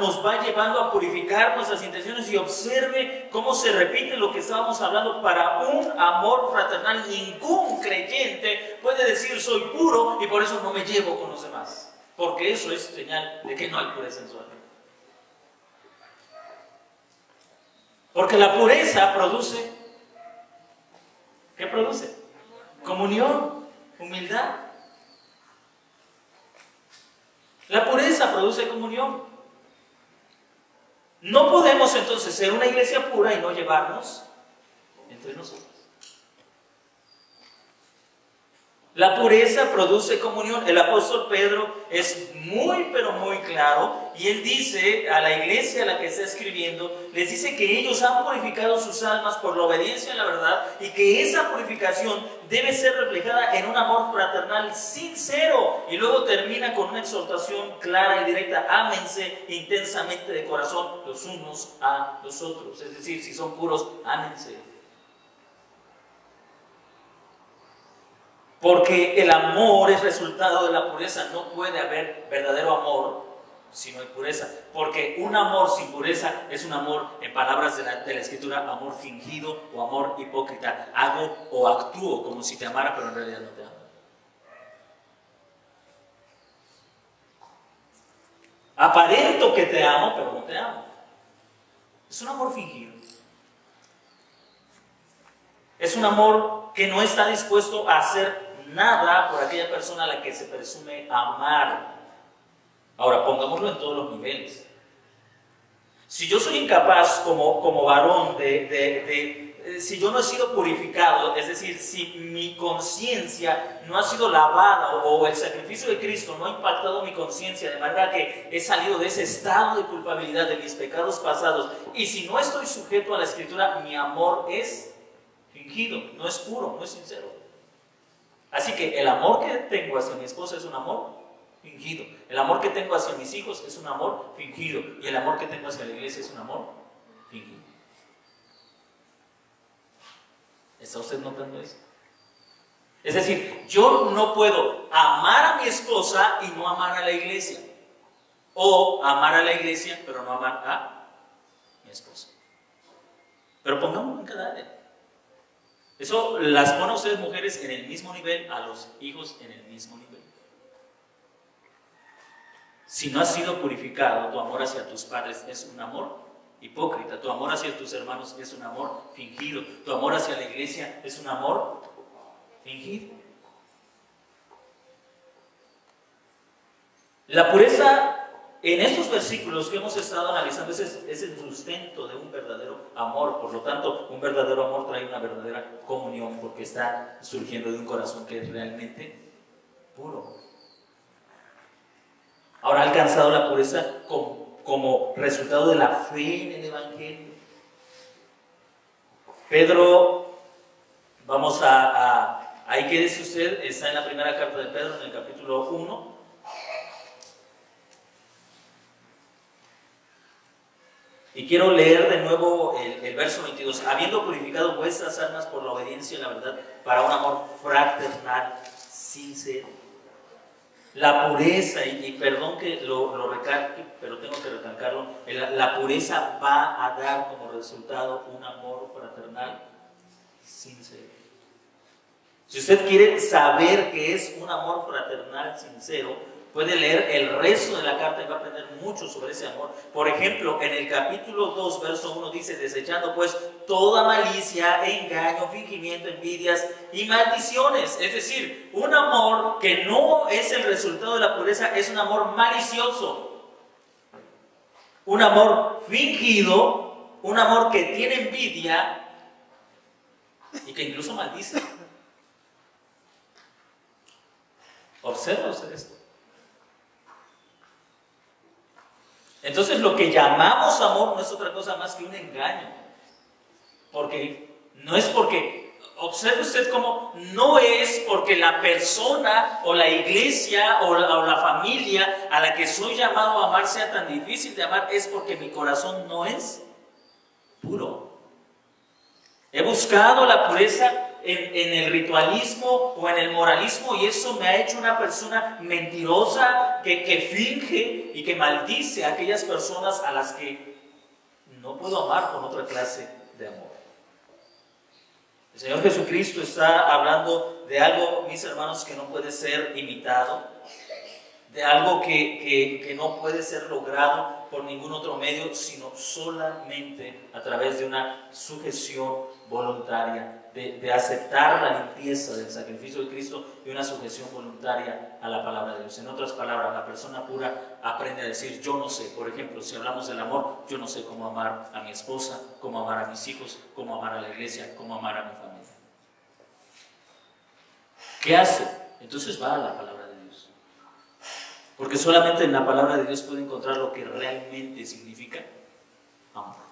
A: nos va llevando a purificar nuestras intenciones. Y observe cómo se repite lo que estábamos hablando. Para un amor fraternal, ningún creyente puede decir soy puro y por eso no me llevo con los demás, porque eso es señal de que no hay pureza en su alma. Porque la pureza produce, ¿qué produce? Comunión, humildad. La pureza produce comunión. No podemos entonces ser una iglesia pura y no llevarnos entre nosotros. La pureza produce comunión. El apóstol Pedro es muy, pero muy claro, y él dice a la iglesia a la que está escribiendo, les dice que ellos han purificado sus almas por la obediencia a la verdad, y que esa purificación debe ser reflejada en un amor fraternal sincero. Y luego termina con una exhortación clara y directa: ámense intensamente de corazón los unos a los otros. Es decir, si son puros, ámense. Porque el amor es resultado de la pureza. No puede haber verdadero amor si no hay pureza. Porque un amor sin pureza es un amor, en palabras de la Escritura, amor fingido o amor hipócrita. Hago o actúo como si te amara, pero en realidad no te amo. Aparento que te amo, pero no te amo. Es un amor fingido. Es un amor que no está dispuesto a hacer nada por aquella persona a la que se presume amar. Ahora, pongámoslo en todos los niveles. Si yo soy incapaz como varón si yo no he sido purificado, es decir, si mi conciencia no ha sido lavada o el sacrificio de Cristo no ha impactado mi conciencia de manera que he salido de ese estado de culpabilidad de mis pecados pasados, y si no estoy sujeto a la Escritura, mi amor es fingido, no es puro, no es sincero. Así que el amor que tengo hacia mi esposa es un amor fingido. El amor que tengo hacia mis hijos es un amor fingido. Y el amor que tengo hacia la iglesia es un amor fingido. ¿Está usted notando eso? Es decir, yo no puedo amar a mi esposa y no amar a la iglesia. O amar a la iglesia, pero no amar a mi esposa. Pero pongámoslo en cada área. Eso las pone a ustedes mujeres en el mismo nivel, a los hijos en el mismo nivel. Si no has sido purificado, tu amor hacia tus padres es un amor hipócrita. Tu amor hacia tus hermanos es un amor fingido. Tu amor hacia la iglesia es un amor fingido. La pureza en estos versículos que hemos estado analizando es el sustento de un verdadero amor. Por lo tanto, un verdadero amor trae una verdadera comunión porque está surgiendo de un corazón que es realmente puro. Ahora, ha alcanzado la pureza como resultado de la fe en el Evangelio. Pedro, vamos ahí quédese usted, está en la primera carta de Pedro, en el capítulo 1. Y quiero leer de nuevo el verso 22. Habiendo purificado vuestras almas por la obediencia a la verdad, para un amor fraternal sincero. La pureza, y perdón que lo recalque, pero tengo que recalcarlo, la pureza va a dar como resultado un amor fraternal sincero. Si usted quiere saber qué es un amor fraternal sincero, puede leer el resto de la carta y va a aprender mucho sobre ese amor. Por ejemplo, en el capítulo 2, verso 1 dice: desechando pues toda malicia, engaño, fingimiento, envidias y maldiciones. Es decir, un amor que no es el resultado de la pureza es un amor malicioso. Un amor fingido, un amor que tiene envidia y que incluso maldice. Observa usted esto. Entonces lo que llamamos amor no es otra cosa más que un engaño. Porque no es porque, observe usted cómo no es porque la persona o la iglesia o la familia a la que soy llamado a amar sea tan difícil de amar, es porque mi corazón no es puro. He buscado la pureza en el ritualismo o en el moralismo y eso me ha hecho una persona mentirosa que finge y que maldice a aquellas personas a las que no puedo amar con otra clase de amor. El Señor Jesucristo está hablando de algo, mis hermanos, que no puede ser imitado, de algo que no puede ser logrado por ningún otro medio, sino solamente a través de una sujeción voluntaria, de aceptar la limpieza del sacrificio de Cristo y una sujeción voluntaria a la palabra de Dios. En otras palabras, la persona pura aprende a decir: yo no sé. Por ejemplo, si hablamos del amor, yo no sé cómo amar a mi esposa, cómo amar a mis hijos, cómo amar a la iglesia, cómo amar a mi familia. ¿Qué hace? Entonces va a la palabra de Dios. Porque solamente en la palabra de Dios puede encontrar lo que realmente significa amor.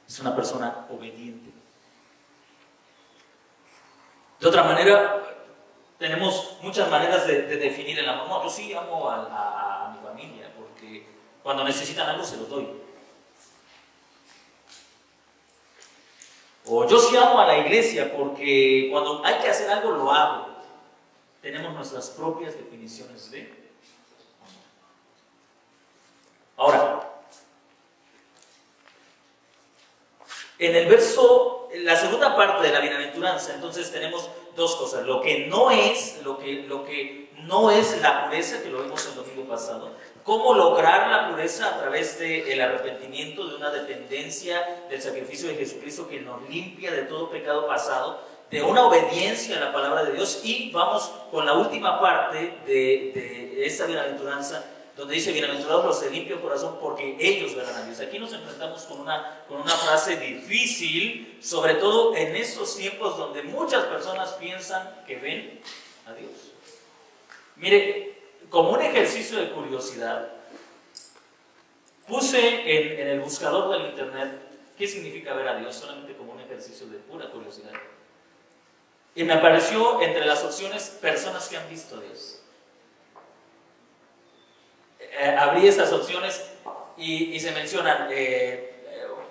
A: Es una persona obediente. De otra manera, tenemos muchas maneras de definir el amor. No, yo sí amo a mi familia, porque cuando necesitan algo se los doy. O yo sí amo a la iglesia, porque cuando hay que hacer algo lo hago. Tenemos nuestras propias definiciones de amor. Ahora, en la segunda parte de la bienaventuranza, entonces tenemos dos cosas: lo que no es la pureza, que lo vimos el domingo pasado, cómo lograr la pureza a través del arrepentimiento, de una dependencia del sacrificio de Jesucristo que nos limpia de todo pecado pasado, de una obediencia a la palabra de Dios. Y vamos con la última parte de esta bienaventuranza, donde dice: bienaventurados los de limpio corazón, porque ellos verán a Dios. Aquí nos enfrentamos con una frase difícil, sobre todo en estos tiempos donde muchas personas piensan que ven a Dios. Mire, como un ejercicio de curiosidad, puse en el buscador del internet qué significa ver a Dios, solamente como un ejercicio de pura curiosidad. Y me apareció entre las opciones personas que han visto a Dios. Abrí esas opciones y se mencionan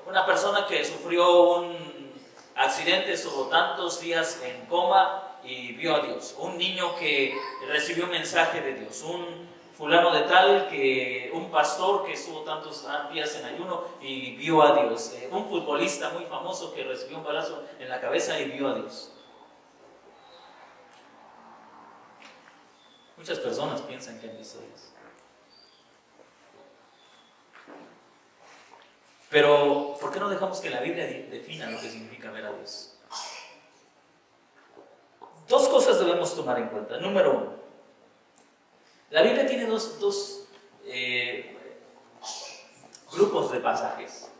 A: una persona que sufrió un accidente, estuvo tantos días en coma y vio a Dios. Un niño que recibió un mensaje de Dios. Un fulano de tal, un pastor que estuvo tantos días en ayuno y vio a Dios. Un futbolista muy famoso que recibió un balazo en la cabeza y vio a Dios. Muchas personas piensan que han visto a Dios. Pero, ¿por qué no dejamos que la Biblia defina lo que significa ver a Dios? Dos cosas debemos tomar en cuenta. Número uno, la Biblia tiene dos grupos de pasajes.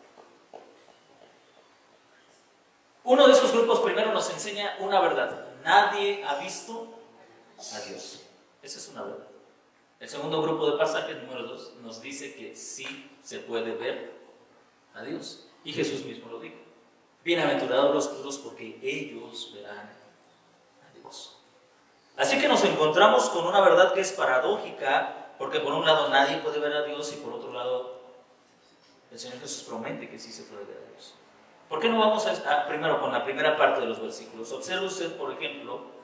A: Uno de esos grupos primero nos enseña una verdad. Nadie ha visto a Dios. Esa es una verdad. El segundo grupo de pasajes, número 2, nos dice que sí se puede ver a Dios. Y Jesús mismo lo dijo. Bienaventurados los puros porque ellos verán a Dios. Así que nos encontramos con una verdad que es paradójica, porque por un lado nadie puede ver a Dios y por otro lado el Señor Jesús promete que sí se puede ver a Dios. ¿Por qué no vamos primero con la primera parte de los versículos? Observe usted, por ejemplo,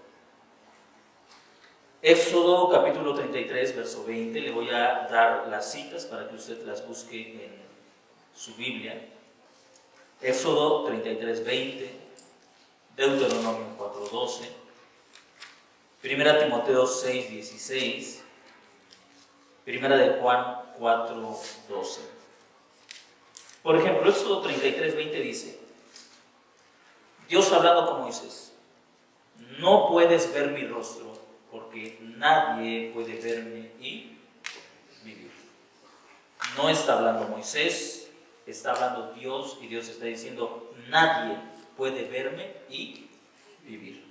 A: Éxodo capítulo 33, verso 20. Le voy a dar las citas para que usted las busque en su Biblia. Éxodo 33, 20, Deuteronomio 4, 12, 1 Timoteo 6, 16, 1 de Juan 4, 12. Por ejemplo, Éxodo 33, 20 dice, Dios hablando con Moisés, no puedes ver mi rostro, porque nadie puede verme y vivir. No está hablando Moisés, está hablando Dios, y Dios está diciendo, nadie puede verme y vivir.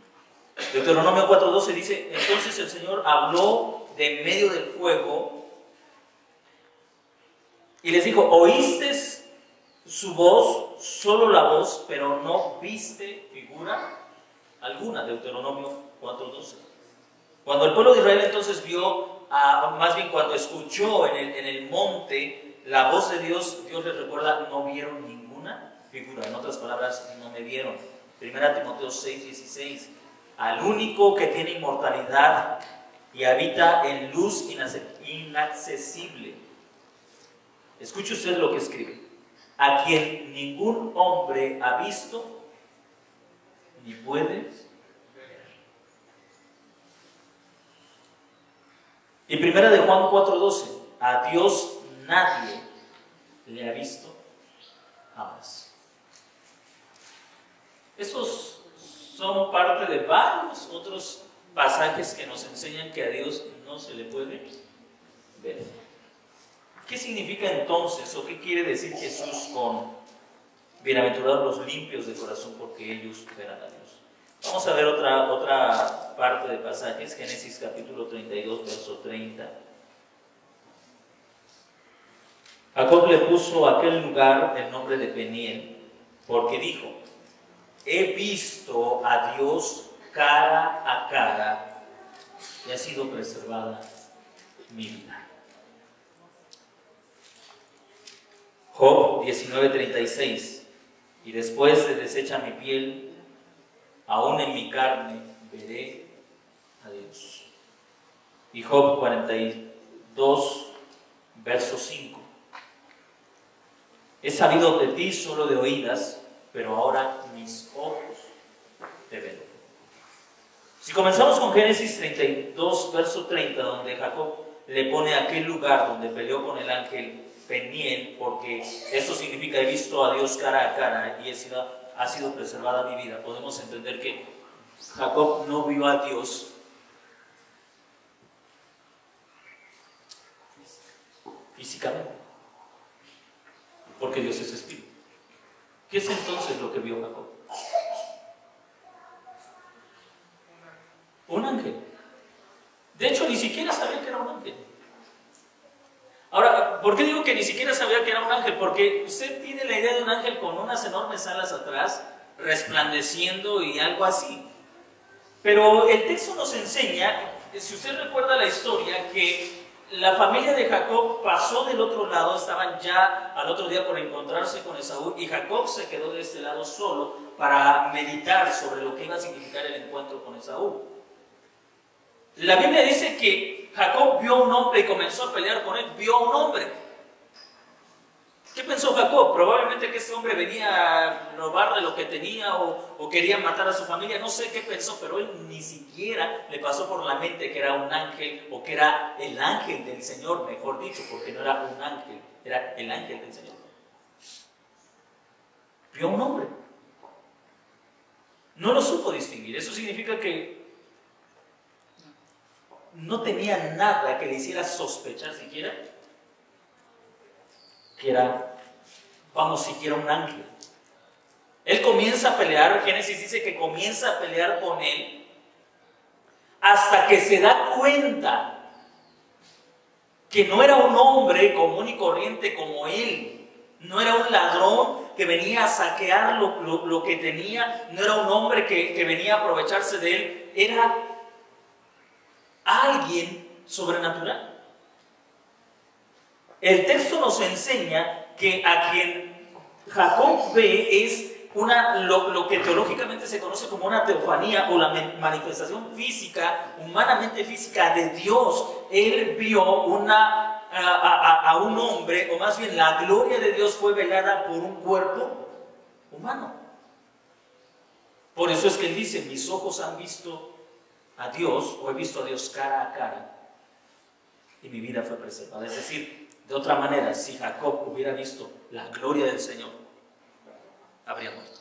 A: Deuteronomio 4:12 dice, entonces el Señor habló de en medio del fuego y les dijo, oíste su voz, solo la voz, pero no viste figura alguna. Deuteronomio 4:12. Cuando el pueblo de Israel entonces vio, más bien cuando escuchó en el monte la voz de Dios, Dios les recuerda, no vieron ninguna figura. En otras palabras, no me vieron. 1 Timoteo 6, 16. Al único que tiene inmortalidad y habita en luz inaccesible. Escuche usted lo que escribe. A quien ningún hombre ha visto ni puede ver. Y 1 de Juan 4:12. A Dios nadie le ha visto jamás. Estos son parte de varios otros pasajes que nos enseñan que a Dios no se le puede ver. ¿Qué significa entonces o qué quiere decir Jesús con bienaventurados los limpios de corazón porque ellos verán a Dios? Vamos a ver otra parte de pasajes, Génesis capítulo 32, verso 30. Jacob le puso a aquel lugar el nombre de Peniel porque dijo, he visto a Dios cara a cara y ha sido preservada mi vida. Job 19:36. Y después se deshecha mi piel, aún en mi carne veré a Dios. Y Job 42, verso 5. He sabido de ti solo de oídas, pero ahora mis ojos te ven. Si comenzamos con Génesis 32, verso 30, donde Jacob le pone aquel lugar donde peleó con el ángel Peniel, porque eso significa he visto a Dios cara a cara y ha sido preservada mi vida, podemos entender que Jacob no vio a Dios físicamente, porque Dios es espíritu. ¿Qué es entonces lo que vio Jacob? Un ángel. De hecho, ni siquiera sabía que era un ángel. Ahora, ¿por qué digo que ni siquiera sabía que era un ángel? Porque usted tiene la idea de un ángel con unas enormes alas atrás, resplandeciendo y algo así. Pero el texto nos enseña, si usted recuerda la historia, que la familia de Jacob pasó del otro lado, estaban ya al otro día por encontrarse con Esaú, y Jacob se quedó de este lado solo para meditar sobre lo que iba a significar el encuentro con Esaú. La Biblia dice que Jacob vio a un hombre y comenzó a pelear con él. Vio a un hombre. ¿Qué pensó Jacob? Probablemente que este hombre venía a robarle lo que tenía o quería matar a su familia. No sé qué pensó, pero él ni siquiera le pasó por la mente que era un ángel o que era el ángel del Señor, mejor dicho, porque no era un ángel, era el ángel del Señor. Vio a un hombre. No lo supo distinguir. Eso significa que no tenía nada que le hiciera sospechar siquiera que era, siquiera un ángel. Él comienza a pelear, Génesis dice que comienza a pelear con él hasta que se da cuenta que no era un hombre común y corriente como él, no era un ladrón que venía a saquear lo que tenía, no era un hombre que venía a aprovecharse de él, era alguien sobrenatural. El texto nos enseña que a quien Jacob ve es lo que teológicamente se conoce como una teofanía o la manifestación física, humanamente física de Dios. Él vio a un hombre, o más bien la gloria de Dios fue velada por un cuerpo humano. Por eso es que él dice, mis ojos han visto a Dios, o he visto a Dios cara a cara, y mi vida fue preservada. Es decir, de otra manera, si Jacob hubiera visto la gloria del Señor, habría muerto.